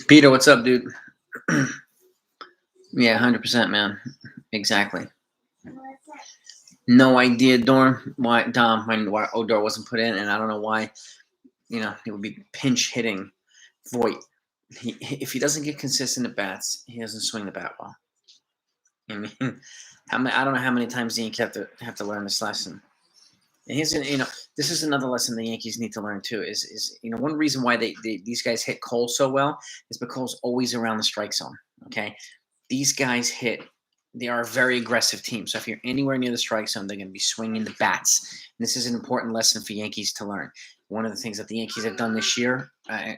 Peter, what's up, dude? Yeah, 100%, man. Exactly. No idea, Dorm, why why Odor wasn't put in, and I don't know why. He would be pinch hitting Voit. If he doesn't get consistent at bats, he doesn't swing the bat well. I mean, I don't know how many times the Yankees have to learn this lesson. And this is another lesson the Yankees need to learn too. Is one reason why these guys hit Cole so well is because Cole's always around the strike zone. Okay, these guys they are a very aggressive team. So if you're anywhere near the strike zone, they're going to be swinging the bats. And this is an important lesson for Yankees to learn. One of the things that the Yankees have done this year,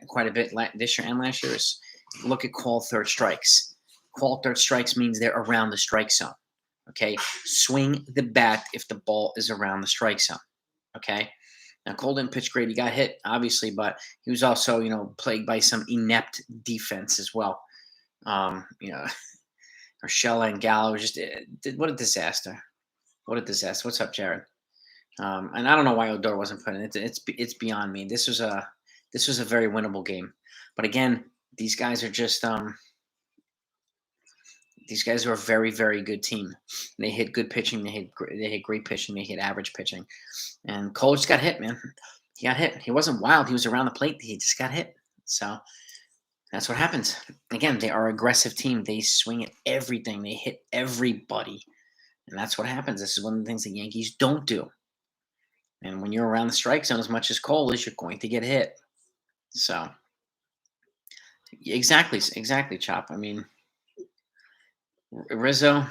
quite a bit this year and last year, is look at call third strikes. Call third strikes means they're around the strike zone. Okay, swing the bat if the ball is around the strike zone. Okay, now Cole didn't pitch great. He got hit, obviously, but he was also, plagued by some inept defense as well. Urshela and Gallo what a disaster. What a disaster. What's up, Jared? And I don't know why Odor wasn't put in. It's beyond me. This was a very winnable game. But again, these guys are just these guys are a very, very good team. They hit good pitching. They hit great pitching. They hit average pitching. And Cole just got hit, man. He got hit. He wasn't wild. He was around the plate. He just got hit. So that's what happens. Again, they are an aggressive team. They swing at everything. They hit everybody. And that's what happens. This is one of the things the Yankees don't do. And when you're around the strike zone as much as Cole is, you're going to get hit. So, exactly, Chop. I mean, Rizzo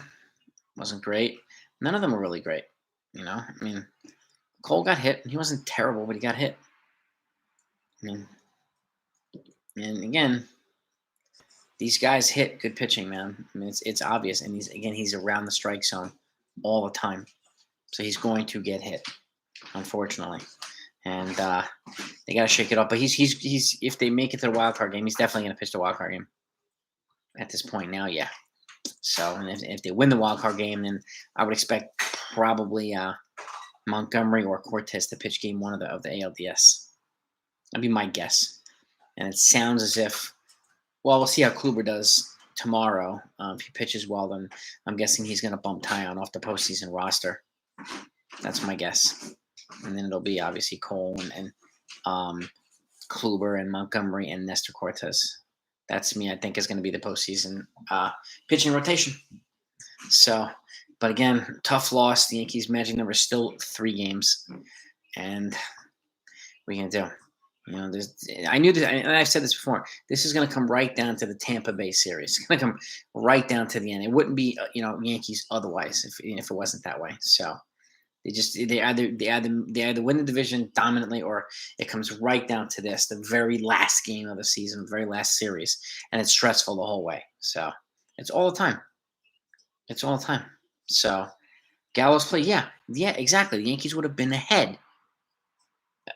wasn't great. None of them were really great. I mean, Cole got hit. He wasn't terrible, but he got hit. I mean, and again, these guys hit good pitching, man. I mean, it's obvious. And he's around the strike zone all the time. So he's going to get hit, unfortunately. And they got to shake it up. But he's if they make it to the wild card game, he's definitely going to pitch the wild card game. At this point now, yeah. So, and if they win the wild card game, then I would expect probably Montgomery or Cortez to pitch game one of the ALDS. That'd be my guess. And it sounds as if, well, we'll see how Kluber does tomorrow. If he pitches well, then I'm guessing he's going to bump Tyon off the postseason roster. That's my guess. And then it'll be obviously Cole and Kluber and Montgomery and Nestor Cortez. That's me, I think, is going to be the postseason pitching rotation. So, but again, tough loss. The Yankees' magic number is still 3 games. And what are you going to do? I knew this, and I've said this before. This is going to come right down to the Tampa Bay series. It's going to come right down to the end. It wouldn't be, Yankees otherwise if it wasn't that way. So they either win the division dominantly, or it comes right down to this, the very last game of the season, the very last series, and it's stressful the whole way. So it's all the time. It's all the time. So Gallo's play, yeah, exactly. The Yankees would have been ahead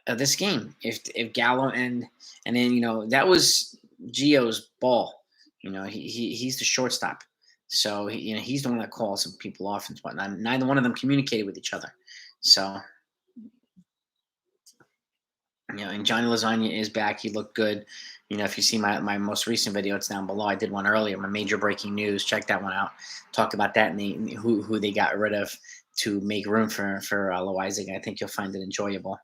of this game if Gallo and then that was Gio's ball. He's the shortstop, so he's the one that calls some people off and whatnot. Neither one of them communicated with each other, so and Johnny Lasagna is back. He looked good. If you see my most recent video, it's down below. I did one earlier, my major breaking news. Check that one out. Talk about that and who they got rid of to make room for Loizaga. I think you'll find it enjoyable.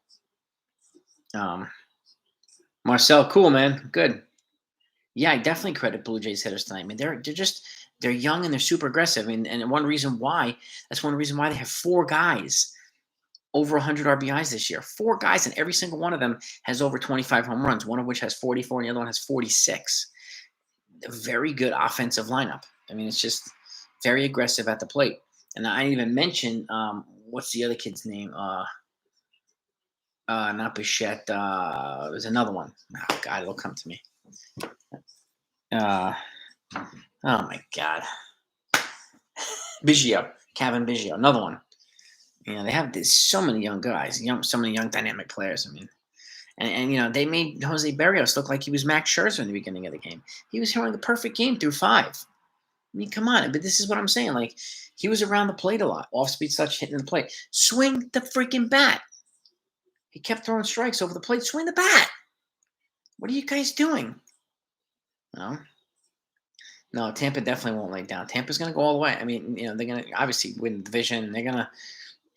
Marcel, cool, man. Good. Yeah, I definitely credit Blue Jays hitters tonight. I mean, they're young and they're super aggressive. And that's one reason why they have 4 guys over 100 RBIs this year. 4 guys, and every single one of them has over 25 home runs, one of which has 44 and the other one has 46. A very good offensive lineup. I mean, it's just very aggressive at the plate. And I didn't even mention, what's the other kid's name? Not Bichette. There's another one. Oh, God, it'll come to me. Oh, my God. Biggio. Kevin Biggio. Another one. They have so many young guys, so many young dynamic players. I mean, and they made Jose Berrios look like he was Max Scherzer in the beginning of the game. He was throwing the perfect game through 5. I mean, come on. But this is what I'm saying. Like, he was around the plate a lot. Off-speed touch, hitting the plate. Swing the freaking bat. He kept throwing strikes over the plate. Swing the bat. What are you guys doing? No, no, Tampa definitely won't lay down. Tampa's going to go all the way. I mean, they're going to obviously win the division. They're going to.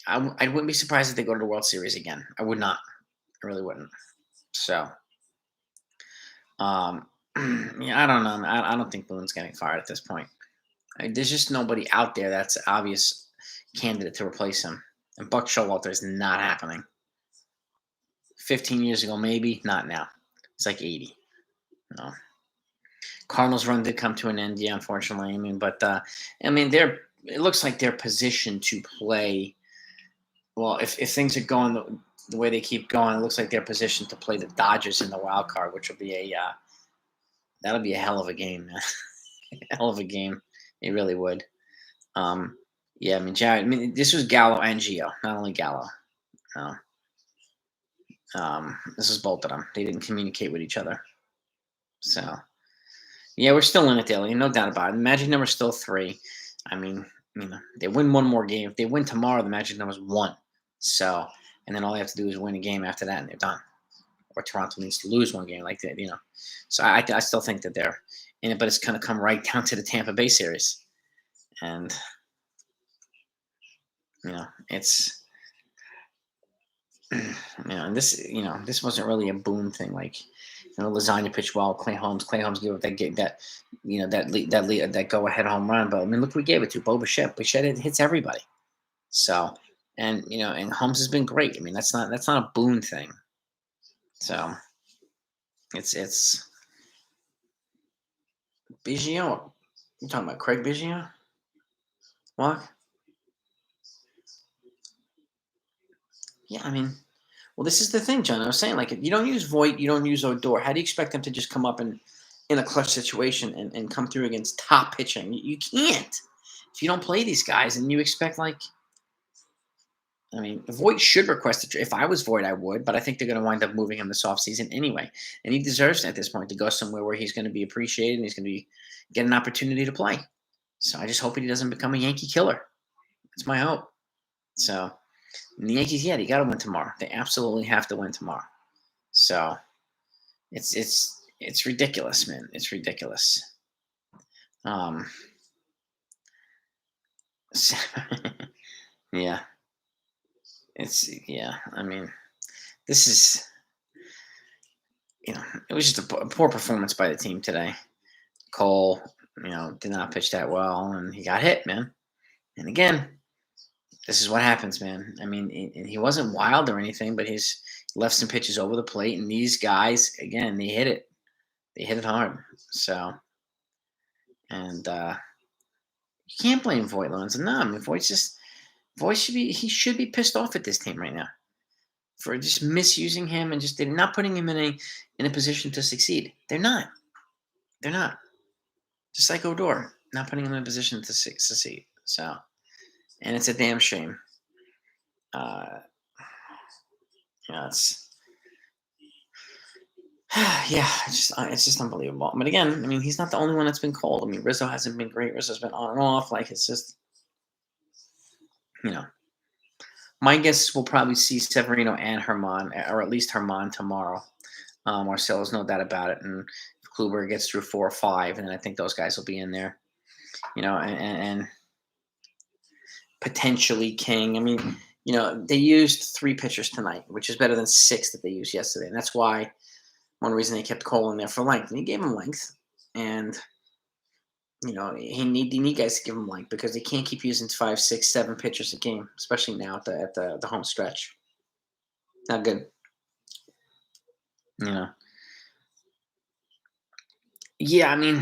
I wouldn't be surprised if they go to the World Series again. I would not. I really wouldn't. So, um, yeah, I don't know. I don't think Boone's getting fired at this point. There's just nobody out there that's an obvious candidate to replace him. And Buck Showalter is not happening. 15 years ago, maybe. Not now. It's like 80. No. Cardinals run did come to an end, yeah, unfortunately. It looks like they're positioned to play. Well, if things are going the way they keep going, it looks like they're positioned to play the Dodgers in the wild card, which will be that'll be a hell of a game, man. Hell of a game. It really would. Yeah, I mean, Jared. I mean, this was Gallo and Gio, not only Gallo. Uh, this was both of them. They didn't communicate with each other. So, yeah, we're still in it, Daily. No doubt about it. The magic number is still 3. I mean, they win one more game. If they win tomorrow, the magic number is 1. So, and then all they have to do is win a game after that, and they're done. Or Toronto needs to lose one game like that, So I still think that they're in it, but it's going to come right down to the Tampa Bay series. And, it's, and this wasn't really a Boone thing. Like, Lasagna pitched well. Clay Holmes gave up that go ahead home run. But I mean, look, we gave it to Bo Bichette. Bichette hits everybody. So, and Holmes has been great. I mean, that's not a Boone thing. So, it's Biggio. You talking about Craig Biggio? What? Yeah, I mean, well, this is the thing, John. I was saying, like, if you don't use Voit, you don't use Odor. How do you expect them to just come up in a clutch situation and come through against top pitching? You can't. If you don't play these guys and you expect, like, I mean, Voit should request a trade. If I was Voit, I would, but I think they're going to wind up moving him this offseason anyway. And he deserves at this point to go somewhere where he's going to be appreciated and he's going to get an opportunity to play. So I just hope he doesn't become a Yankee killer. That's my hope. So, and the Yankees, they got to win tomorrow. They absolutely have to win tomorrow. So it's ridiculous, man. It's ridiculous. Yeah. I mean, this is, it was just a poor performance by the team today. Cole, did not pitch that well, and he got hit, man. And again, this is what happens, man. I mean, he wasn't wild or anything, but he's left some pitches over the plate, and these guys, again, they hit it. They hit it hard. So, and you can't blame Voit, Lorenzo. No, I mean, Voit should be pissed off at this team right now for just misusing him and just they're not putting him in a position to succeed. They're not. They're not. Just like Odor, not putting him in a position to succeed. So, and it's a damn shame. It's it's just unbelievable. But again, I mean, he's not the only one that's been cold. I mean, Rizzo hasn't been great. Rizzo's been on and off. Like, it's just, my guess we'll probably see Severino and Herman, or at least Herman tomorrow. Marcelo's no doubt about it. And if Kluber gets through 4 or 5, and then I think those guys will be in there. And potentially King. I mean, they used 3 pitchers tonight, which is better than 6 that they used yesterday. And that's why one reason they kept Cole in there for length. And he gave him length. And, he need guys to give him length because they can't keep using 5, 6, 7 pitchers a game, especially now at the home stretch. Not good. Yeah, I mean,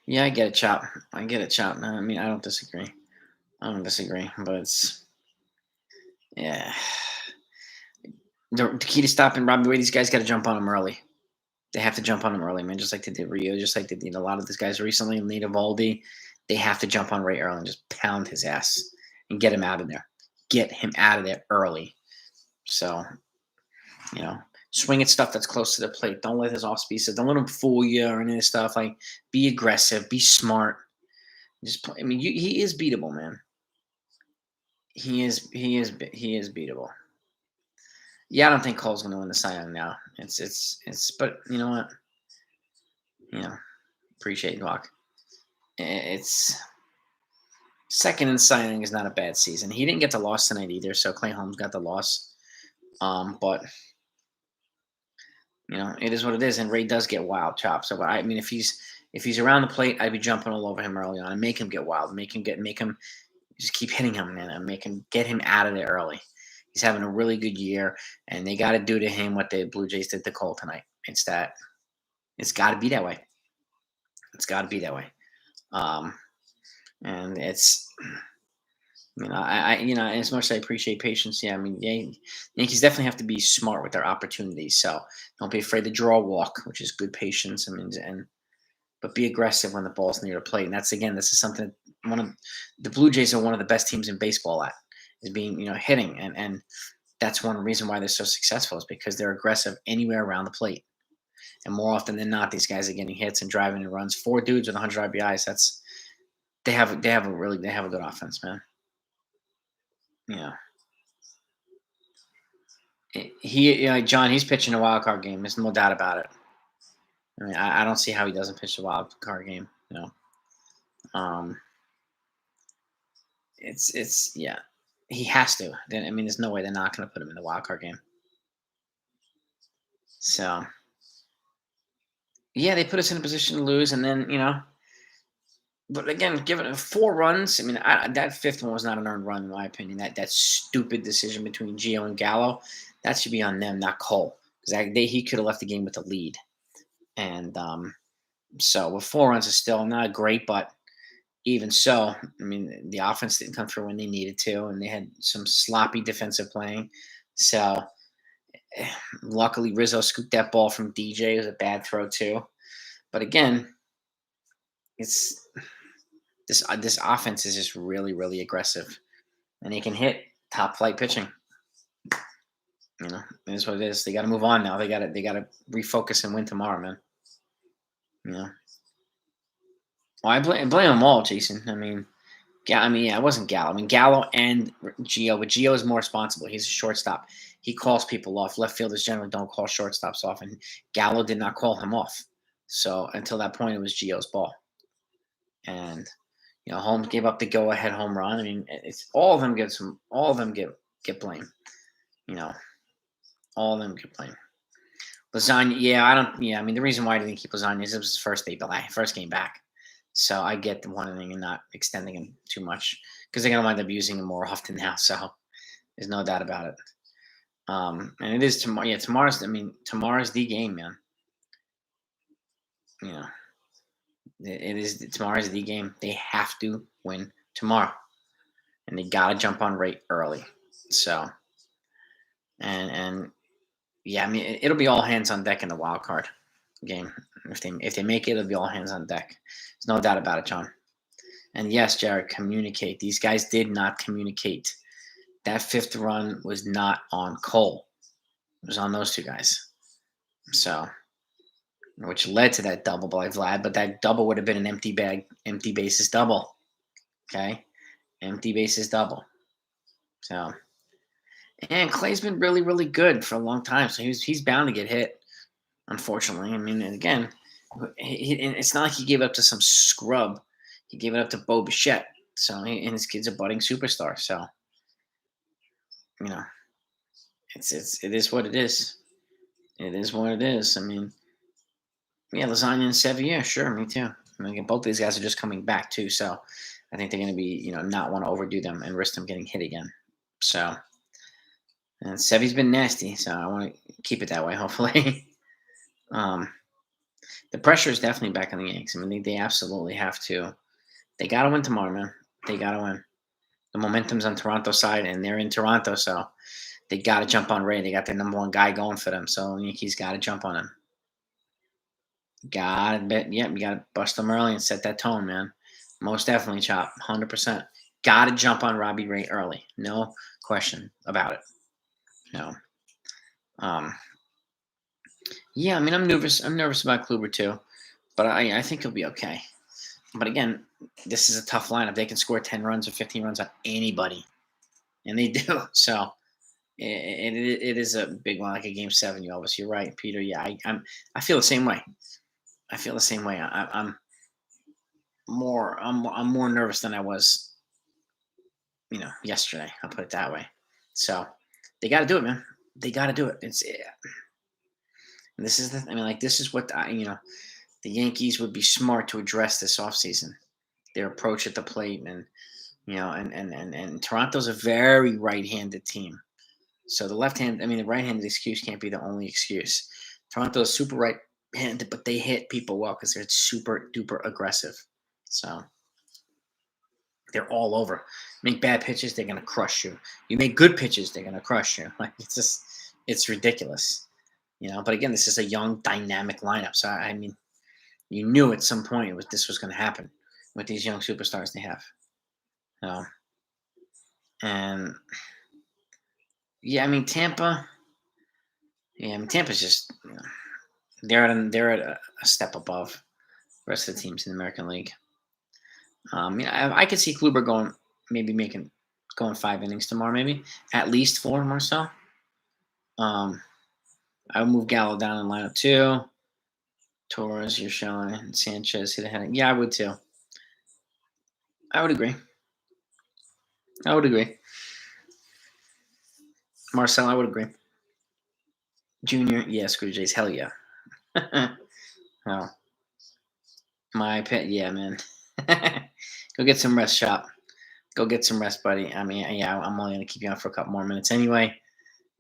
yeah, I get it, Chop. I get it, Chop. I mean, I don't disagree. But it's, yeah. The key to stopping Robbie Ray, these guys got to jump on him early. They have to jump on him early, man, just like they did Rio, just like they did a lot of these guys recently, Nita Valdi. They have to jump on Ray early and just pound his ass and get him out of there. Get him out of there early. So, swing at stuff that's close to the plate. Don't let his off speed. Don't let him fool you or any of this stuff. Like, be aggressive, be smart. Just play. I mean, he is beatable, man. He is beatable. Yeah, I don't think Cole's going to win the Cy Young now. But you know what? Appreciate it, Doc. It's second in signing is not a bad season. He didn't get the loss tonight either, so Clay Holmes got the loss. But it is what it is, and Ray does get wild chops. So I mean, if he's around the plate, I'd be jumping all over him early on and make him get wild, make him just keep hitting him, man, and get him out of there early. He's having a really good year, and they got to do to him what the Blue Jays did to Cole tonight. It's got to be that way. It's got to be that way. And it's as much as I appreciate patience, I mean, Yankees definitely have to be smart with their opportunities. So don't be afraid to draw a walk, which is good patience. I mean, but be aggressive when the ball's near the plate. And this is something the Blue Jays are one of the best teams in baseball at, is being hitting, and that's one reason why they're so successful, is because they're aggressive anywhere around the plate. And more often than not, these guys are getting hits and driving and runs. 4 dudes with 100 RBIs. They have a good offense, man. John, he's pitching a wild card game. There's no doubt about it. I mean, I don't see how he doesn't pitch a wild card game. He has to. Then I mean, there's no way they're not going to put him in the wild card game. So they put us in a position to lose, and then But again, given it 4 runs, I mean, that 5th one was not an earned run, in my opinion. That stupid decision between Gio and Gallo, that should be on them, not Cole, because he could have left the game with a lead. And so with 4 runs is still not great, but even so, I mean, the offense didn't come through when they needed to, and they had some sloppy defensive playing. So luckily, Rizzo scooped that ball from DJ. It was a bad throw too. But again, it's this offense is just really, really aggressive, and they can hit top flight pitching. It is what it is. They got to move on now. They got to refocus and win tomorrow, man. Well, I blame them all, Jason. I mean, it wasn't Gallo. I mean, Gallo and Gio, but Gio is more responsible. He's a shortstop. He calls people off. Left fielders generally don't call shortstops off, and Gallo did not call him off. So until that point, it was Gio's ball. And Holmes gave up the go-ahead home run. I mean, it's all of them get blame. All of them get blame. Lasagna, I mean, the reason why I didn't keep Lasagna is it was his first game back. So I get the one inning and not extending him too much, because they're gonna wind up using him more often now. So there's no doubt about it. And it is tomorrow. Yeah, tomorrow's the game, man. It is tomorrow's the game. They have to win tomorrow, and they gotta jump on rate early. So, and I mean, it'll be all hands on deck in the wild card game. If they make it, it'll be all hands on deck. There's no doubt about it, John. And yes, Jared, communicate. These guys did not communicate. That 5th run was not on Cole. It was on those 2 guys. So, which led to that double by Vlad, but that double would have been an empty bases double. Okay? Empty bases double. So, and Clay's been really, really good for a long time. So he's bound to get hit, unfortunately. I mean, and again, it's not like he gave it up to some scrub. He gave it up to Bo Bichette. So, and his kid's a budding superstar. So, it is what it is. It is what it is. I mean, Lasagna and Sevilla, sure, me too. I mean, both these guys are just coming back too. So I think they're going to be, not want to overdo them and risk them getting hit again. So, and Sevy's been nasty. So I want to keep it that way, hopefully. The pressure is definitely back on the Yanks. I mean, they absolutely have to. They got to win tomorrow, man. They got to win. The momentum's on Toronto's side, and they're in Toronto, so they got to jump on Ray. They got their number 1 guy going for them, so the Yankees got to jump on him. Got it. You got to bust them early and set that tone, man. Most definitely, Chop. 100%. Got to jump on Robbie Ray early. No question about it. No. I mean, I'm nervous. I'm nervous about Kluber too, but I think he'll be okay. But again, this is a tough lineup. They can score 10 runs or 15 runs on anybody, and they do. So it is a big one, like a Game 7. You're right, Peter. Yeah, I feel the same way. I feel the same way. I'm more nervous than I was, yesterday. I'll put it that way. So they got to do it, man. They got to do it. This is this is what the Yankees would be smart to address this offseason. Their approach at the plate, and and Toronto's a very right-handed team. So the the right-handed excuse can't be the only excuse. Toronto's super right-handed, but they hit people well because they're super duper aggressive. So they're all over. Make bad pitches, they're gonna crush you. You make good pitches, they're gonna crush you. Like it's ridiculous. But again, this is a young, dynamic lineup. So I mean, you knew at some point this was going to happen with these young superstars they have. And yeah, I mean Tampa. Yeah, I mean Tampa's just they're at a step above the rest of the teams in the American League. I could see Kluber going 5 innings tomorrow, maybe at least 4 more so. I would move Gallo down in lineup 2. Torres, you're showing, and Sanchez hit ahead. Yeah, I would too. I would agree. Marcel, I would agree. Junior, yeah, Screw Jays, hell yeah. Oh, my pet, yeah, man. Go get some rest, shop. Go get some rest, buddy. I mean, yeah, I'm only going to keep you on for a couple more minutes anyway.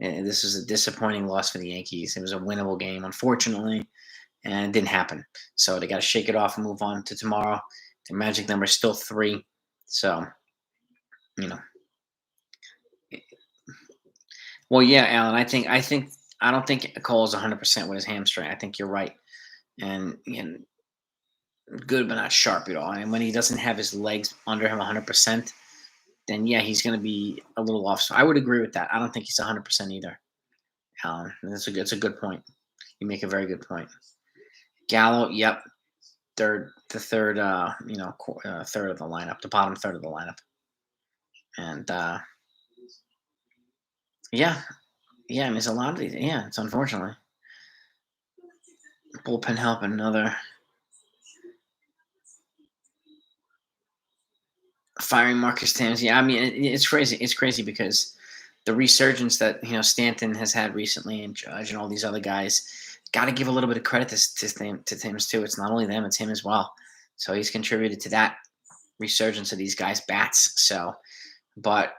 This was a disappointing loss for the Yankees. It was a winnable game, unfortunately, and it didn't happen. So they got to shake it off and move on to tomorrow. The magic number is still 3. So, Well, yeah, Alan. I don't think Cole is 100% with his hamstring. I think you're right, and good but not sharp at all. And when he doesn't have his legs under him 100%, then yeah, he's going to be a little off. So I would agree with that. I don't think he's 100% either. Alan, that's a good point. You make a very good point. Gallo, yep, the third, third of the lineup, the bottom third of the lineup, and yeah, I mean, it's a lot of these. Yeah, it's unfortunately bullpen help another. Firing Marcus Thames. Yeah, I mean it's crazy. It's crazy because the resurgence that Stanton has had recently, and Judge and all these other guys, got to give a little bit of credit to Thames too. It's not only them; it's him as well. So he's contributed to that resurgence of these guys' bats. So, but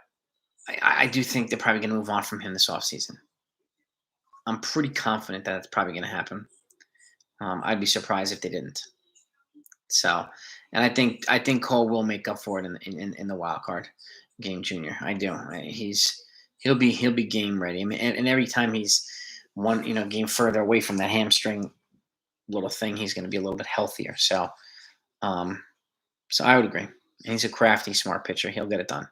I do think they're probably going to move on from him this offseason. I'm pretty confident that it's probably going to happen. I'd be surprised if they didn't. So, and I think Cole will make up for it in the wild card game, Junior. I do. He'll be game ready. I mean, and every time he's one game further away from that hamstring little thing, he's going to be a little bit healthier. So, so I would agree. And he's a crafty, smart pitcher. He'll get it done.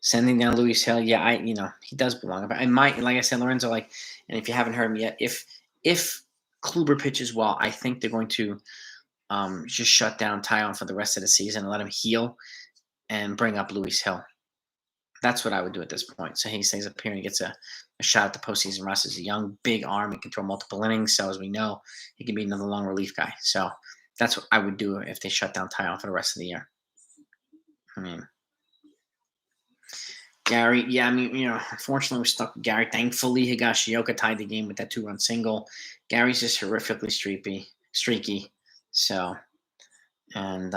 Sending down Luis Hill, yeah, he does belong. But like I said, Lorenzo, and if you haven't heard him yet, if Kluber pitches well, I think they're going to just shut down Tyon for the rest of the season and let him heal and bring up Luis Hill. That's what I would do at this point. So he stays up here and he gets a shot at the postseason. Russ is a young, big arm. He can throw multiple innings. So as we know, he can be another long relief guy. So that's what I would do if they shut down Tyon for the rest of the year. I mean, Gary, yeah, unfortunately we're stuck with Gary. Thankfully, Higashioka tied the game with that 2-run single. Gary's just horrifically streaky. So, and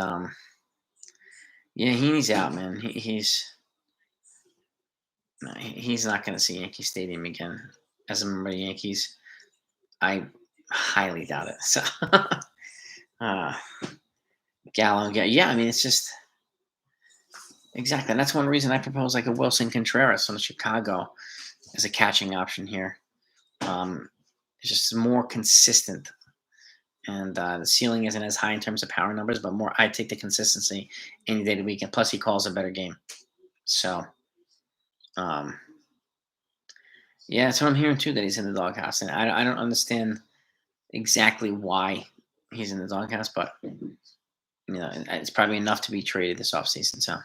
yeah, he's out, man. He's not going to see Yankee Stadium again as a member of the Yankees. I highly doubt it. So, Gallo, yeah, I mean, it's just exactly. And that's one reason I propose like a Wilson Contreras from Chicago as a catching option here. It's just more consistent. And the ceiling isn't as high in terms of power numbers, but more I take the consistency any day of the week. And plus, he calls a better game. So, yeah, that's what I'm hearing too, that he's in the doghouse. And I don't understand exactly why he's in the doghouse, but, it's probably enough to be traded this offseason. So,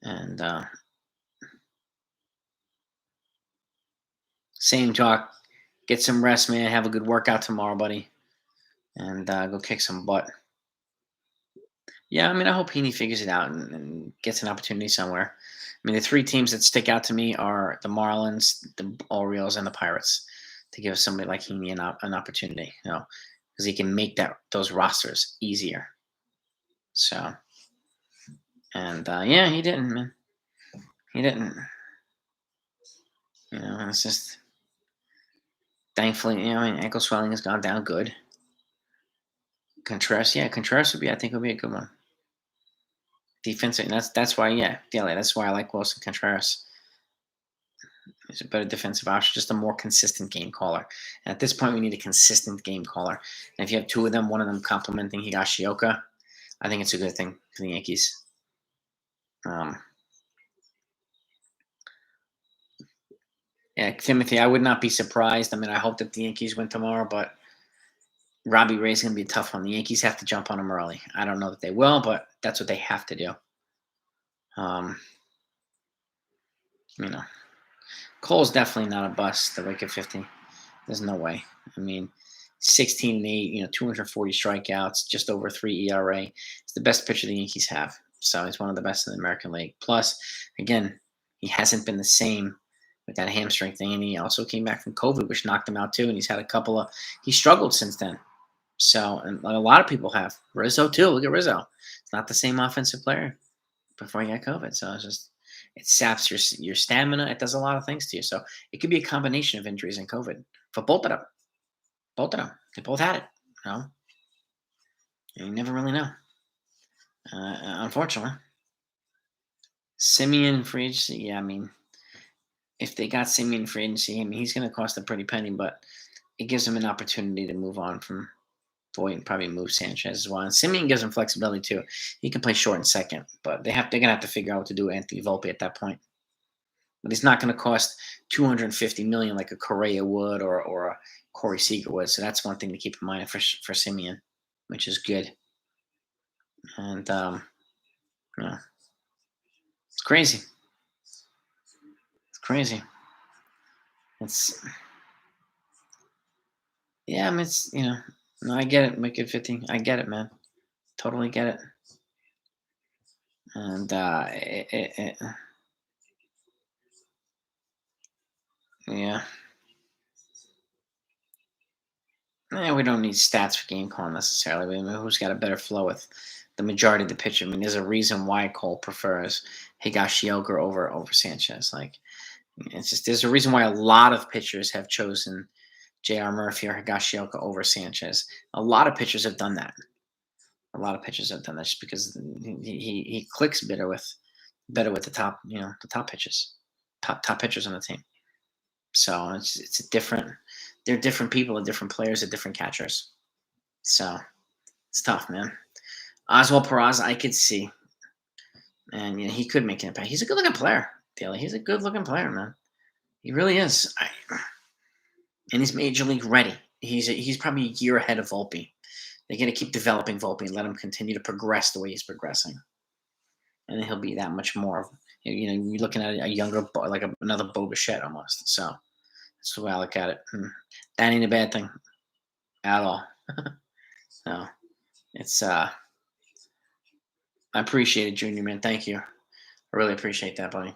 and same talk. Get some rest, man. Have a good workout tomorrow, buddy, and go kick some butt. Yeah, I mean, I hope Heaney figures it out and gets an opportunity somewhere. I mean, the three teams that stick out to me are the Marlins, the Orioles, and the Pirates. To give somebody like Heaney an opportunity, because he can make those rosters easier. So, and yeah, he didn't, man. He didn't. It's just thankfully, ankle swelling has gone down good. Contreras I think would be a good one. Defensive, and that's why, that's why I like Wilson Contreras. He's a better defensive option, just a more consistent game caller. And at this point, we need a consistent game caller. And if you have two of them, one of them complimenting Higashioka, I think it's a good thing for the Yankees. Yeah, Timothy, I would not be surprised. I mean, I hope that the Yankees win tomorrow, but Robbie Ray's going to be a tough one. The Yankees have to jump on him early. I don't know that they will, but that's what they have to do. Cole's definitely not a bust. The Wicked 50. There's no way. I mean, 16 and 8, 240 strikeouts, just over 3 ERA. It's the best pitcher the Yankees have. So he's one of the best in the American League. Plus, again, he hasn't been the same with that hamstring thing. And he also came back from COVID, which knocked him out too. And he's had he struggled since then. So, and a lot of people have. Rizzo too. Look at Rizzo. It's not the same offensive player before he got COVID. So it saps your stamina. It does a lot of things to you. So it could be a combination of injuries and COVID for both of them. Both of them. They both had it. You never really know. Unfortunately. Simeon free agency. Yeah, I mean, if they got Simeon free agency, I mean, he's going to cost a pretty penny, but it gives them an opportunity to move on from Voit and probably move Sanchez as well. And Simeon gives him flexibility too. He can play short and second, but they're going to have to figure out what to do with Anthony Volpe at that point. But he's not going to cost $250 million like a Correa would or a Corey Seager would. So that's one thing to keep in mind for Simeon, which is good. And it's crazy. It's crazy. I mean, it's no, I get it. Make it 15. I get it, man. Totally get it. And yeah. We don't need stats for game call necessarily. I mean, who's got a better flow with the majority of the pitcher? I mean, there's a reason why Cole prefers Higashioka over Sanchez. Like, it's just there's a reason why a lot of pitchers have chosen J.R. Murphy or Higashioka over Sanchez. A lot of pitchers have done that. A lot of pitchers have done that just because he clicks better with the top the top pitches, top pitchers on the team. So it's a different. They're different people, different players, different catchers. So it's tough, man. Oswald Peraza, I could see, and he could make an impact. He's a good-looking player, Daly. He's a good-looking player, man. He really is. And he's major league ready. He's probably a year ahead of Volpe. They're going to keep developing Volpe and let him continue to progress the way he's progressing, and then he'll be that much more. You're looking at a younger, like another Bo Bichette almost. So that's the way I look at it. That ain't a bad thing at all. No, it's I appreciate it, Junior, man. Thank you. I really appreciate that, buddy.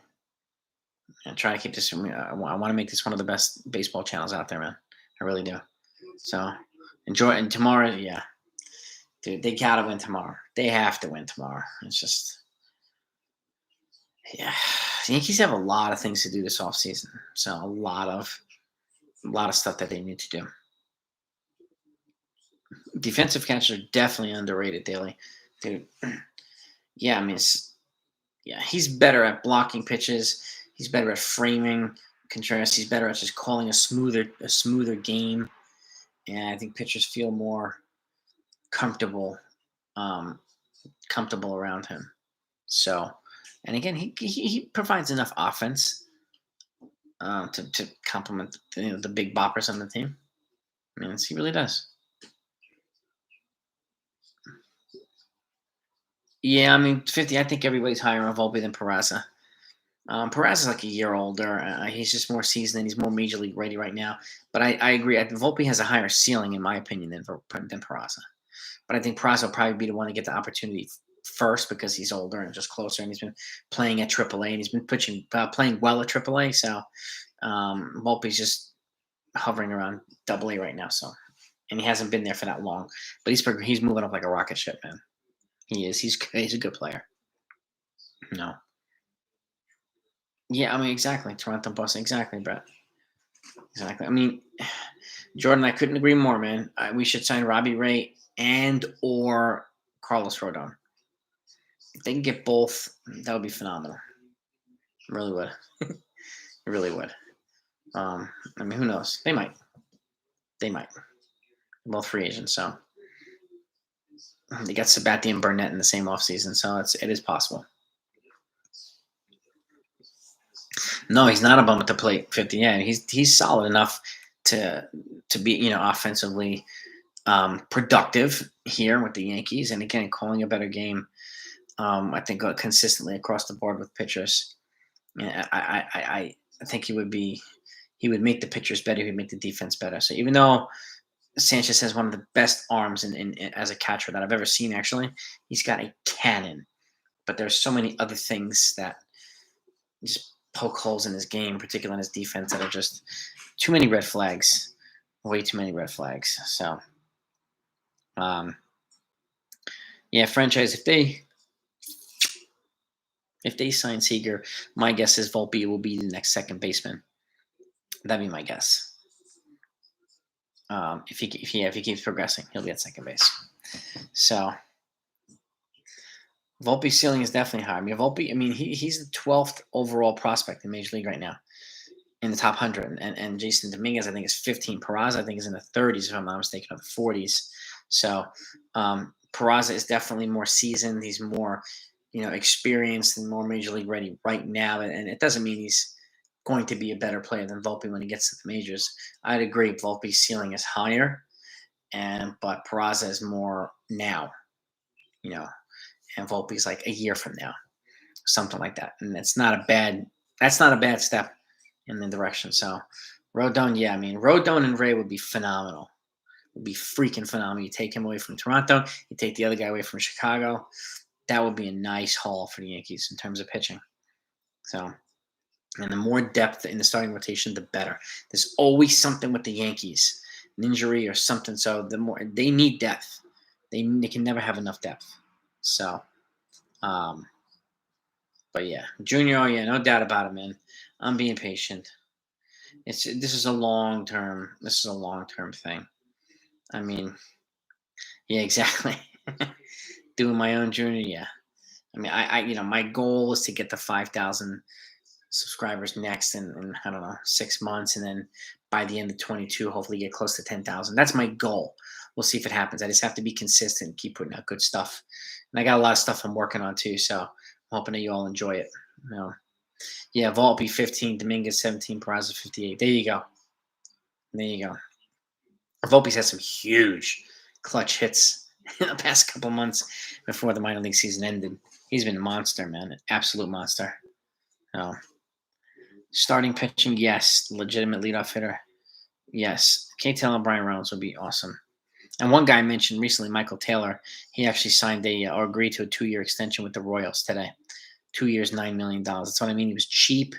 And try to keep this. I want to make this one of the best baseball channels out there, man. I really do. So enjoy. And tomorrow, yeah, dude, they gotta win tomorrow. They have to win tomorrow. It's just, yeah, the Yankees have a lot of things to do this offseason. So a lot of stuff that they need to do. Defensive catchers are definitely underrated, Daly. Dude, yeah, I mean, he's better at blocking pitches. He's better at framing Contreras. He's better at just calling a smoother game. And I think pitchers feel more comfortable around him. So, and again, he provides enough offense to complement the big boppers on the team. I mean, he really does. Yeah, I mean, 50. I think everybody's higher on Volpe than Peraza. Perez is like a year older. He's just more seasoned and he's more major league ready right now. But I agree. Volpe has a higher ceiling, in my opinion, than Peraza. But I think Peraza will probably be the one to get the opportunity first because he's older and just closer, and he's been playing at AAA and he's been playing well at AAA. So Volpe's just hovering around AA right now. So, and he hasn't been there for that long, but he's moving up like a rocket ship, man. He is. He's a good player. No. Yeah, I mean, exactly. Toronto Boston. Exactly, Brett. Exactly. I mean, Jordan, I couldn't agree more, man. We should sign Robbie Ray and or Carlos Rodon. If they can get both, that would be phenomenal. It really would. It really would. I mean, who knows? They might. They might. Both free agents, so they got Sabathia and Burnett in the same offseason, so it is possible. No, he's not a bum at the plate. 50. Yeah, he's solid enough to be offensively productive here with the Yankees, and again calling a better game. I think consistently across the board with pitchers. Yeah, I think he would make the pitchers better. He would make the defense better. So even though Sanchez has one of the best arms in as a catcher that I've ever seen, actually, he's got a cannon. But there's so many other things that just poke holes in his game, particularly in his defense, that are just too many red flags. Way too many red flags. So, yeah, franchise, if they sign Seager, my guess is Volpe will be the next second baseman. That'd be my guess. If he keeps progressing, he'll be at second base. So Volpe's ceiling is definitely high. I mean, Volpe. I mean, he's the 12th overall prospect in Major League right now, in the top 100. And Jason Dominguez, I think, is 15. Peraza, I think, is in the 30s, if I'm not mistaken, or the 40s. So Peraza is definitely more seasoned. He's more, experienced and more Major League ready right now. And it doesn't mean he's going to be a better player than Volpe when he gets to the majors. I'd agree. Volpe's ceiling is higher, but Peraza is more now, and Volpe's like a year from now, something like that. And that's not a bad step in the direction. So Rodon, yeah, I mean, Rodon and Ray would be phenomenal. Would be freaking phenomenal. You take him away from Toronto, you take the other guy away from Chicago. That would be a nice haul for the Yankees in terms of pitching. So, and the more depth in the starting rotation, the better. There's always something with the Yankees, an injury or something. So the more they need depth, they can never have enough depth. So, but yeah, Junior, yeah, no doubt about it, man. I'm being patient. This is a long term. This is a long term thing. I mean, yeah, exactly. Doing my own Junior, yeah. I mean, I my goal is to get to 5,000 subscribers next in I don't know 6 months, and then by the end of 22, hopefully get close to 10,000. That's my goal. We'll see if it happens. I just have to be consistent, keep putting out good stuff, and I got a lot of stuff I'm working on too. So I'm hoping that you all enjoy it. Yeah, Volpe 15, Dominguez 17, Peraza 58. There you go. There you go. Volpe's had some huge clutch hits in the past couple months before the minor league season ended. He's been a monster, man, an absolute monster. Starting pitching, yes. Legitimate leadoff hitter, yes. K-Tail and Brian Reynolds would be awesome. And one guy I mentioned recently, Michael Taylor, he actually signed or agreed to a 2-year extension with the Royals today. 2 years, $9 million. That's what I mean. He was cheap,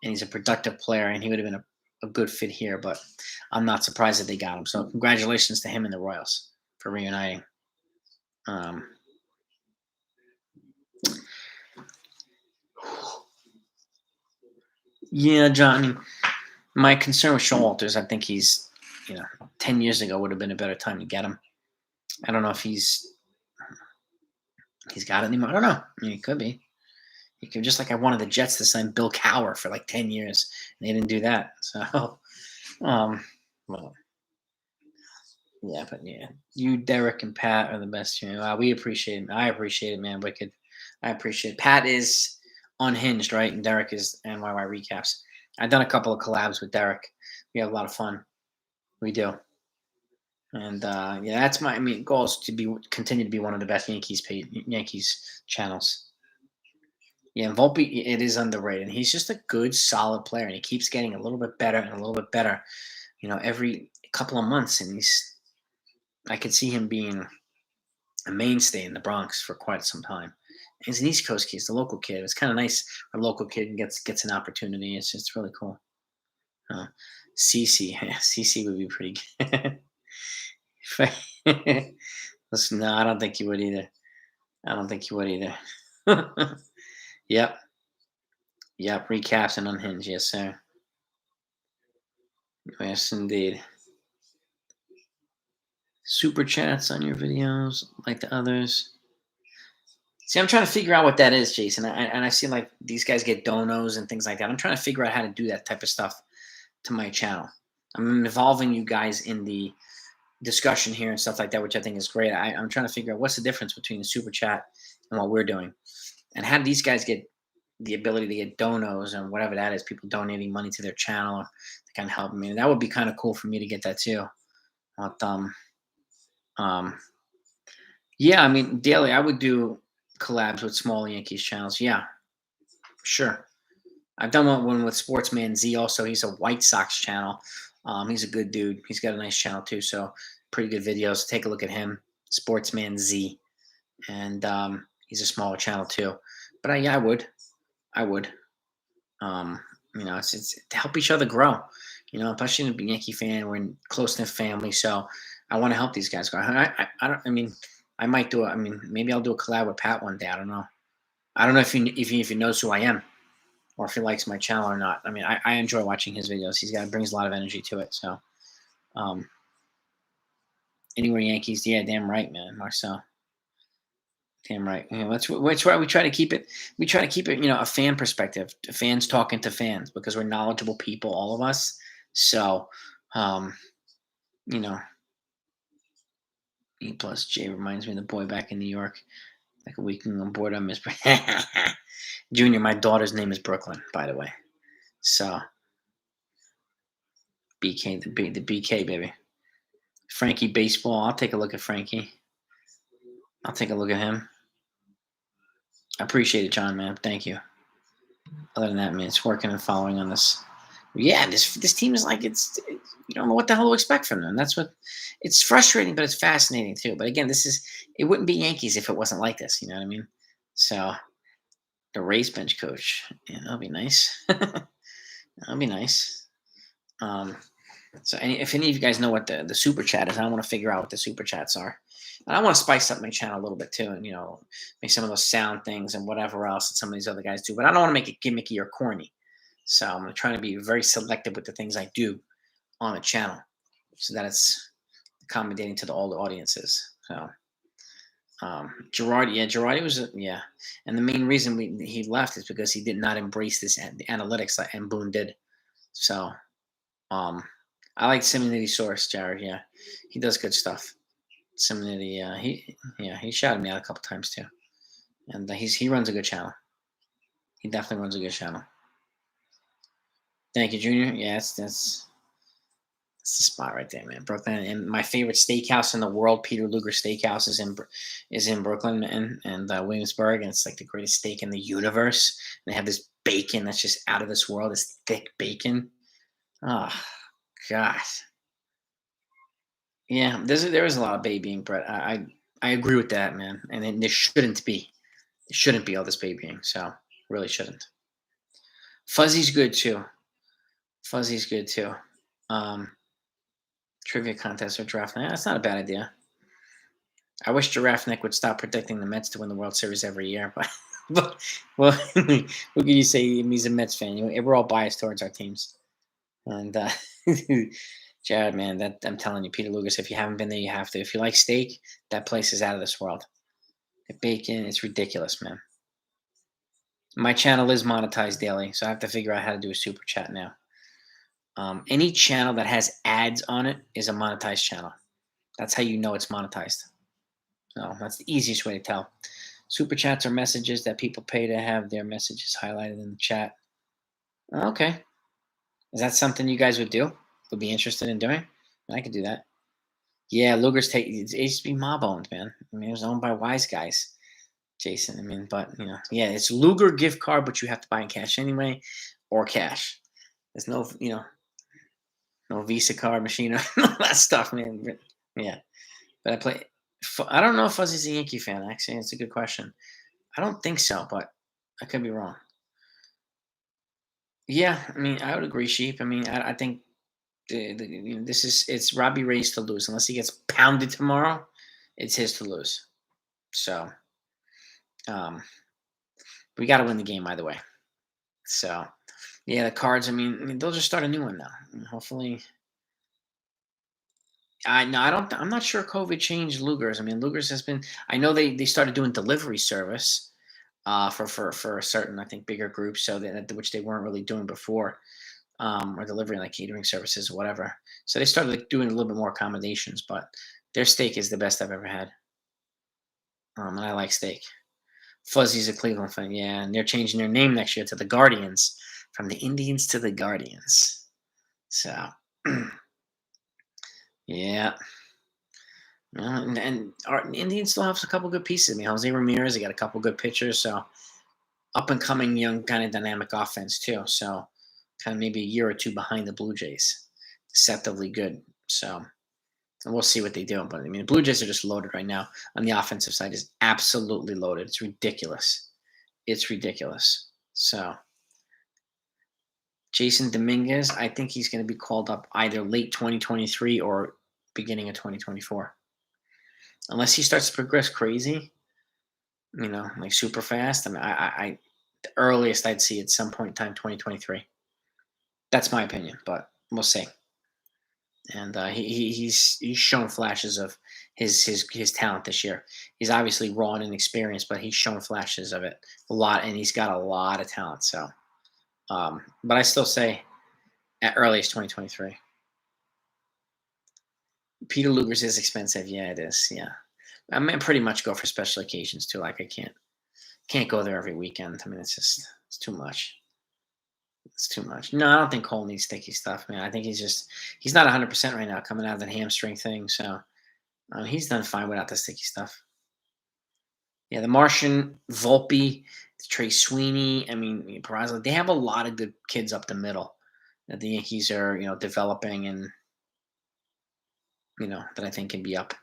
and he's a productive player, and he would have been a good fit here, but I'm not surprised that they got him. So congratulations to him and the Royals for reuniting. Yeah, John, I mean, my concern with Showalters, I think he's, 10 years ago would have been a better time to get him. I don't know if he's got it anymore. I don't know. I mean, he could be. He could, just like I wanted the Jets to sign Bill Cowher for like 10 years. And they didn't do that. So, well, yeah, but yeah, you, Derek, and Pat are the best. We appreciate it. I appreciate it, man. Wicked. I appreciate it. Pat is unhinged, right? And Derek is NYY recaps. I've done a couple of collabs with Derek. We have a lot of fun. We do. And yeah, that's my goal is to continue to be one of the best Yankees channels. Yeah, and Volpe, it is underrated. He's just a good, solid player, and he keeps getting a little bit better and a little bit better, every couple of months. And I could see him being a mainstay in the Bronx for quite some time. He's an East Coast kid. He's the local kid. It's kind of nice. A local kid gets an opportunity. It's really cool. Uh, CC, CC would be pretty good. Listen, no, I don't think he would either. I don't think he would either. Yep, yep. Recaps and unhinged, yes, sir. Yes, indeed. Super chats on your videos, like the others. See, I'm trying to figure out what that is, Jason. And I see like these guys get donos and things like that. I'm trying to figure out how to do that type of stuff to my channel. I'm involving you guys in the discussion here and stuff like that, which I think is great. I'm trying to figure out what's the difference between the super chat and what we're doing, and how do these guys get the ability to get donos and whatever that is, people donating money to their channel to kind of help me. That would be kind of cool for me to get that too. But um, yeah, I mean, daily I would do collabs with small Yankees channels. Yeah, sure. I've done one with Sportsman Z. Also, he's a White Sox channel. He's a good dude. He's got a nice channel too. So pretty good videos. Take a look at him, Sportsman Z, and he's a smaller channel too. But yeah, I would. Um, it's to help each other grow. Especially a Yankee fan, we're in close knit family, so I want to help these guys grow. I don't. I mean, I might do it. I mean, maybe I'll do a collab with Pat one day. I don't know. I don't know if he knows who I am or if he likes my channel or not. I mean, I enjoy watching his videos. Brings a lot of energy to it. So, um, anywhere Yankees, yeah, damn right, man, Marcel, damn right. That's why we try to keep it. We try to keep it, a fan perspective, fans talking to fans, because we're knowledgeable people, all of us. So, um, you know, E plus J reminds me of the boy back in New York, like a week on board. I miss Junior. My daughter's name is Brooklyn, by the way. So BK, the BK baby. Frankie Baseball. I'll take a look at Frankie. I'll take a look at him. I appreciate it, John, man. Thank you. Other than that, man, it's working and following on this. Yeah, this team is like you don't know what the hell to expect from them. That's what it's frustrating, but it's fascinating too. But again, it wouldn't be Yankees if it wasn't like this. You know what I mean? So the race bench coach, yeah, that'll be nice. That'll be nice. So if any of you guys know what the super chat is, I want to figure out what the super chats are. And I want to spice up my channel a little bit too, and make some of those sound things and whatever else that some of these other guys do. But I don't want to make it gimmicky or corny. So I'm going to try to be very selective with the things I do on the channel, so that it's accommodating to all the audiences. So Girardi was yeah, and the main reason he left is because he did not embrace this analytics and Boone did. So I like Simonity Source, Jared. Yeah, he does good stuff. Simonity, he shouted me out a couple times too, and he runs a good channel. He definitely runs a good channel. Thank you, Junior. Yeah, that's the spot right there, man. Brooklyn, and my favorite steakhouse in the world, Peter Luger Steakhouse, is in Brooklyn and Williamsburg, and it's like the greatest steak in the universe. And they have this bacon that's just out of this world. This thick bacon. Oh, gosh. Yeah, there is a lot of babying, Brett. I agree with that, man. And then there shouldn't be. There shouldn't be all this babying. So really shouldn't. Fuzzy's good too. Fuzzy's good too. Trivia contest or draft night. That's not a bad idea. I wish Giraffe Nick would stop predicting the Mets to win the World Series every year, but well, what can you say? He's a Mets fan. We're all biased towards our teams. And Jared, man, I'm telling you, Peter Lucas, if you haven't been there, you have to. If you like steak, that place is out of this world. The bacon, it's ridiculous, man. My channel is monetized daily, so I have to figure out how to do a super chat now. Any channel that has ads on it is a monetized channel. That's how you know it's monetized. So that's the easiest way to tell. Super chats are messages that people pay to have their messages highlighted in the chat. Okay. Is that something you guys would do? Would be interested in doing? I could do that. Yeah, Luger's it used to be mob owned, man. I mean, it was owned by wise guys. Jason. I mean, but yeah, it's Luger gift card, but you have to buy in cash anyway, or cash. There's no, no Visa card machine or all that stuff, man. Yeah, but I play. I don't know if Fuzzy's a Yankee fan. Actually, it's a good question. I don't think so, but I could be wrong. Yeah, I mean, I would agree, Sheep. I mean, I think this is it's Robbie Ray's to lose unless he gets pounded tomorrow. It's his to lose. So um, we got to win the game either way. So yeah, the Cards. I mean, they'll just start a new one now. And hopefully, I no, I don't. I'm not sure COVID changed Luger's. I mean, Luger's has been. I know they started doing delivery service for a certain I think bigger groups, so that which they weren't really doing before, or delivering like catering services or whatever. So they started like, doing a little bit more accommodations, but their steak is the best I've ever had. And I like steak. Fuzzy's a Cleveland fan, yeah, and they're changing their name next year to the Guardians, from the Indians to the Guardians. So, yeah. And our Indians still have a couple good pieces. I mean, Jose Ramirez, they got a couple good pitchers. So, up and coming young kind of dynamic offense, too. So, kind of maybe a year or two behind the Blue Jays. Deceptively good. So, and we'll see what they do. But I mean, the Blue Jays are just loaded right now on the offensive side. Is absolutely loaded. It's ridiculous. It's ridiculous. So, Jason Dominguez, I think he's going to be called up either late 2023 or beginning of 2024. Unless he starts to progress crazy, like super fast. I mean, I the earliest I'd see at some point in time 2023. That's my opinion, but we'll see. And he's shown flashes of his talent this year. He's obviously raw and inexperienced, but he's shown flashes of it a lot, and he's got a lot of talent. So, but I still say at earliest 2023. Peter Luger's is expensive. Yeah, it is. Yeah, I mean, pretty much go for special occasions too. Like I can't go there every weekend. I mean, it's too much. It's too much. No, I don't think Cole needs sticky stuff, man. I think he's not 100% right now, coming out of that hamstring thing. So he's done fine without the sticky stuff. Yeah, the Martian, Volpe, Trey Sweeney. I mean, Peraza, they have a lot of good kids up the middle that the Yankees are, developing and that I think can be up.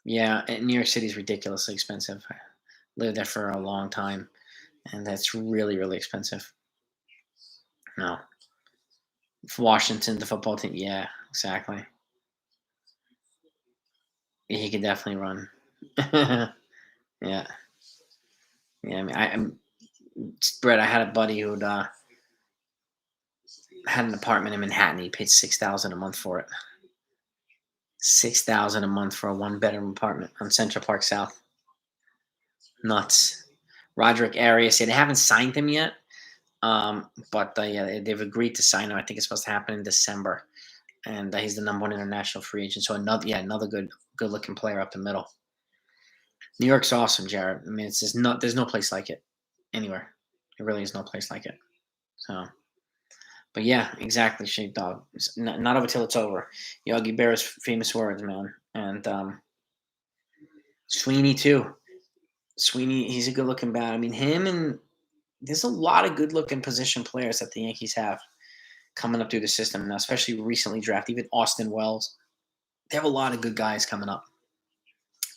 Yeah, and New York City is ridiculously expensive. I lived there for a long time, and that's really, really expensive. No, Washington, the football team. Yeah, exactly. He could definitely run. Yeah, yeah. I mean, I'm Brett. I had a buddy who'd had an apartment in Manhattan. He paid 6,000 a month for it. 6,000 a month for a one-bedroom apartment on Central Park South. Nuts. Roderick Arias. Yeah, they haven't signed him yet. But yeah, they've agreed to sign him. I think it's supposed to happen in December, and he's the number one international free agent. So another good looking player up the middle. New York's awesome, Jared. I mean, it's just not there's no place like it anywhere. There really is no place like it. So, but yeah, exactly, Shape Dog. It's not over till it's over. Yogi Berra's famous words, man. And Sweeney too. Sweeney, he's a good looking bat. I mean, him and there's a lot of good looking position players that the Yankees have coming up through the system now, especially recently drafted. Even Austin Wells. They have a lot of good guys coming up.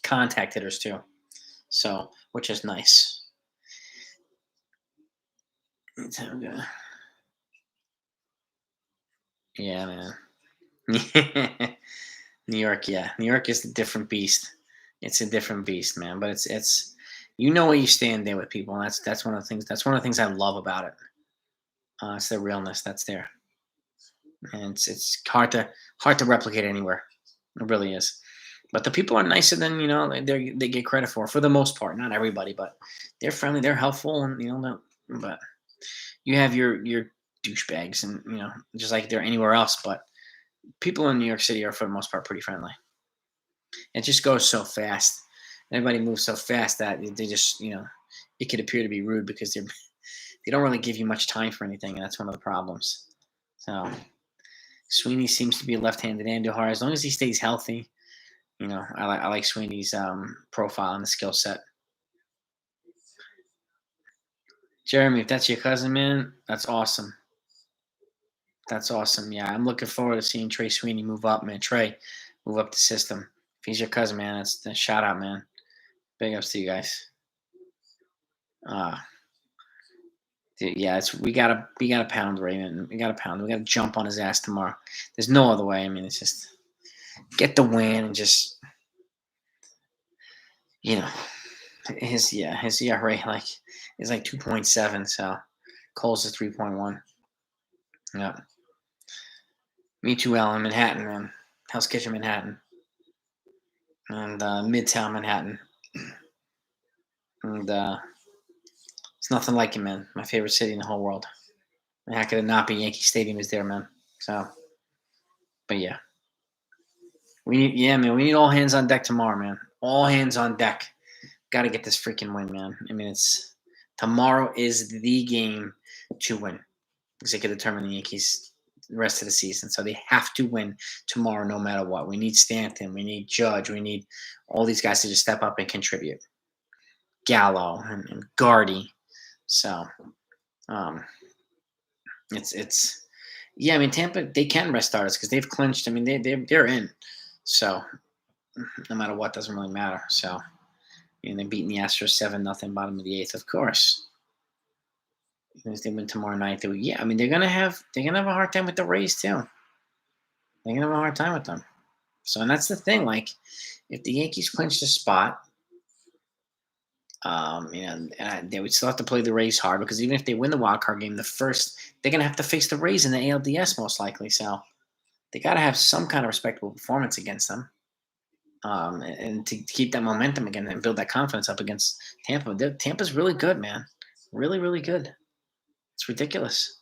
Contact hitters too. So, which is nice. Yeah, man. New York, yeah. New York is a different beast. It's a different beast, man. But it's where you stand there with people. And that's one of the things. That's one of the things I love about it. It's the realness that's there, and it's hard to replicate anywhere. It really is. But the people are nicer than they get credit for the most part. Not everybody, but they're friendly, they're helpful, and but you have your douchebags, and just like they're anywhere else. But people in New York City are for the most part pretty friendly. It just goes so fast. Everybody moves so fast that they just it could appear to be rude because they don't really give you much time for anything, and that's one of the problems. So Sweeney seems to be a left-handed Andujar as long as he stays healthy. I like Sweeney's profile and the skill set. Jeremy, if that's your cousin, man, that's awesome. That's awesome. Yeah, I'm looking forward to seeing Trey Sweeney move up, man. Trey, move up the system. If he's your cousin, man, that's a shout out, man. Big ups to you guys. Dude, yeah, we gotta pound Raymond. We gotta pound. We gotta jump on his ass tomorrow. There's no other way. I mean, it's just get the win and just you know his ERA is like 2.7. So Cole's is 3.1. Yeah, me too. Well, in Manhattan, man. Hell's Kitchen, Manhattan, and Midtown Manhattan, and it's nothing like it, man. My favorite city in the whole world. And how could it not be? Yankee Stadium is there, man. So, but yeah, man. We need all hands on deck tomorrow, man. All hands on deck. Got to get this freaking win, man. I mean, tomorrow is the game to win because it could determine the Yankees the rest of the season. So they have to win tomorrow, no matter what. We need Stanton. We need Judge. We need all these guys to just step up and contribute. Gallo and Gardy. So, it's yeah. I mean, Tampa, they can rest starters because they've clinched. I mean, they're in. So no matter what, doesn't really matter. So they're beating the Astros 7-0, bottom of the 8th, of course. If they win tomorrow night, I mean, they're gonna have a hard time with the Rays too. They're gonna have a hard time with them. So, and that's the thing. Like, if the Yankees clinch the spot, they would still have to play the Rays hard because even if they win the wild card game, they're gonna have to face the Rays in the ALDS most likely. So, they got to have some kind of respectable performance against them, and to keep that momentum again and build that confidence up against Tampa. Tampa's really good, man. Really, really good. It's ridiculous.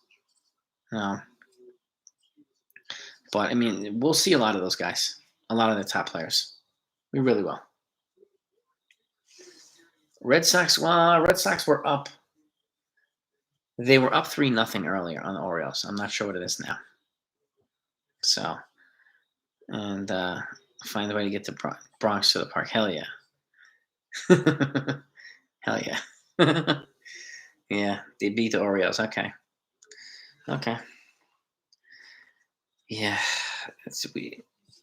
But I mean, we'll see a lot of those guys, a lot of the top players. We really will. Red Sox. Well, Red Sox were up. They were up 3-0 earlier on the Orioles. I'm not sure what it is now. So, and find a way to get to Bronx to the park. Hell yeah. Hell yeah. Yeah, they beat the Orioles. Okay. Yeah,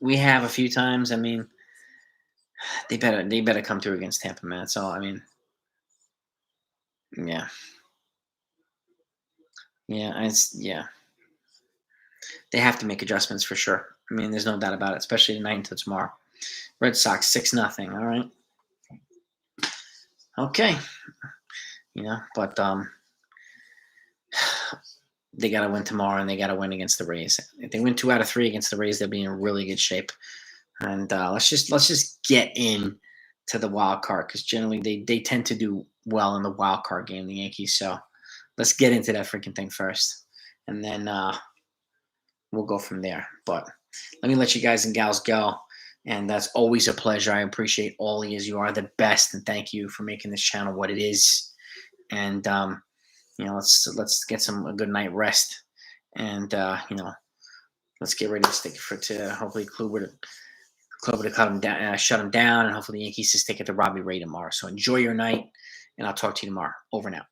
we have a few times. I mean, they better come through against Tampa, man. That's all. I mean, yeah, yeah. They have to make adjustments for sure. I mean, there's no doubt about it, especially tonight until tomorrow. Red Sox 6-0. All right. Okay. But they got to win tomorrow, and they got to win against the Rays. If they win 2 out of 3 against the Rays, they'll be in really good shape. And let's just get in to the wild card because generally they tend to do well in the wild card game, the Yankees. So let's get into that freaking thing first, and then we'll go from there. But let me let you guys and gals go. And that's always a pleasure. I appreciate all of you. You are the best, and thank you for making this channel what it is. And let's get a good night rest, and let's get ready to hopefully Kluber to cut him down, shut him down, and hopefully the Yankees to stick it to Robbie Ray tomorrow. So enjoy your night, and I'll talk to you tomorrow. Over and out.